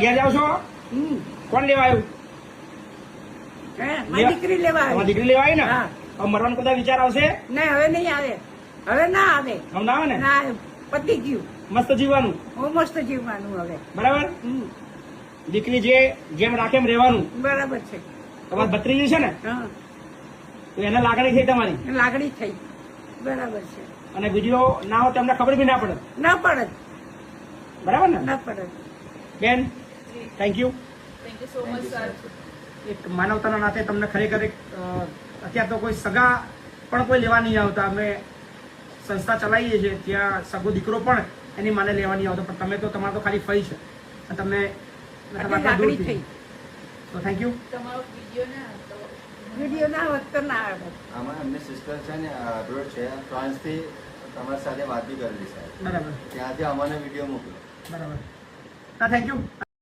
ઘેર જાવ છો? કોણ લેવા આવ્યું? દીકરી લેવા તમારી દીકરી લેવા આવી ને? હવે મરવાનો કદાચ વિચાર આવશે? નહીં, હવે નહીં આવે. હવે ના આવે. હવે ના આવે ને? ના, પતી ગયું. મસ્ત જીવવાનું. મસ્ત જીવવાનું હવે. બરાબર. દીકરી જેમ રાખે એમ રહેવાનું. બરાબર છે. તમારી ભત્રીજી છે ને, તો એને લાગણી થઈ તમારી? લાગણી થઈ. બરાબર છે. અને વિડીયો ના હોય તો અમને ખબર બી ના પડે? ના પડે. બરાબર ને? ના પડે. બેન, thank you so much sir. એક માનવતાના નાતે તમને ખરેખર અત્યારે તો કોઈ સગા પણ કોઈ લેવા નહીં આવતા. અમે સંસ્થા ચલાવીએ છીએ, ત્યાં સગો દીકરો પણ એની માને લેવા નહીં આવતો, પણ તમે તો તમારે તો ખાલી ફઈ છે અને તમને લાગણી થઈ. તો થેન્ક યુ. તમારો વિડીયો ના હોત તો ના આવે. આમાં એમની સિસ્ટર છે ને, અબ્રોડ છે, ફ્રાન્સથી તમારી સાથે વાત બી કરેલી છે. બરાબર. ત્યાંથી અમને વિડીયો મોકલ્યો. બરાબર. હા, થેન્ક યુ.